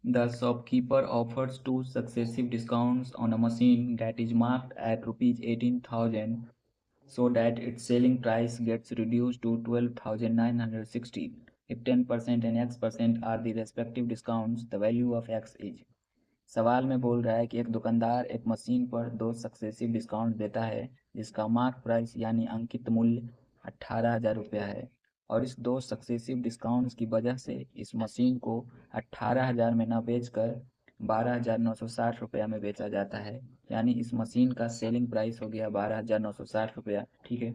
The shopkeeper offers two successive discounts on a machine that is marked at rupees 18,000 so that its selling price gets reduced to 12,960. If 10% and X% are the respective discounts, the value of X is। सवाल में बोल रहा है कि एक दुकानदार एक machine पर दो सक्सेसिव डिस्काउंट देता है जिसका मार्क प्राइस यानी अंकित मूल्य 18,000 रुपया है, और इस दो सक्सेसिव डिस्काउंट्स की वजह से इस मशीन को 18,000 में न बेचकर 12,960 रुपया में बेचा जाता है। यानी इस मशीन का सेलिंग प्राइस हो गया 12,960 रुपया। ठीक है,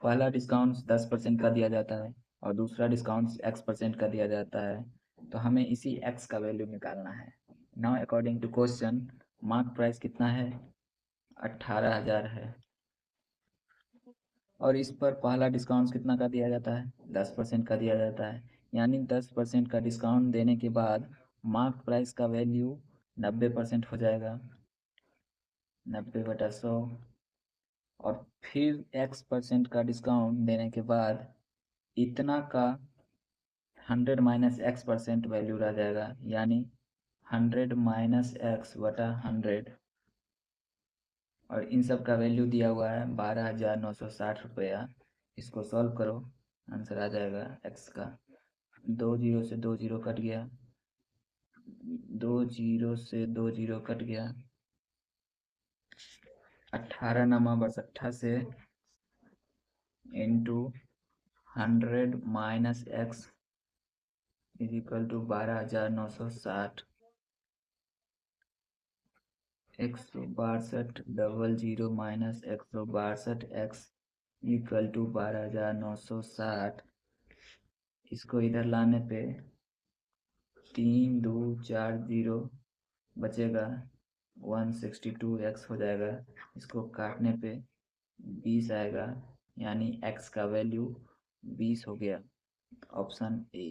पहला डिस्काउंट 10% का दिया जाता है और दूसरा डिस्काउंट X% का दिया जाता है, तो हमें इसी X का वैल्यू निकालना है। Now according to question, mark price कितना है? 18,000 है, और इस पर पहला डिस्काउंट कितना का दिया जाता है? 10% का दिया जाता है। यानी 10% का डिस्काउंट देने के बाद मार्क प्राइस का वैल्यू 90% हो जाएगा, 90/100। और फिर X% का डिस्काउंट देने के बाद इतना का 100 माइनस X% वैल्यू रह जाएगा, यानी 100 माइनस X/100। और इन सब का वैल्यू दिया हुआ है 12,960 रुपया। इसको सॉल्व करो, आंसर आ जाएगा एक्स का। 2 जीरो से 2 जीरो कट गया, 2 जीरो से 2 जीरो कट गया, 18 नमा 62 से into 100 minus X is equal to 12,960। 162 double zero minus 162 X equal to 12,960। इसको इधर लाने पे 3 2 4 0 बचेगा, 162x हो जाएगा। इसको काटने पे 20 आएगा, यानी x का वैल्यू 20 हो गया। Option A.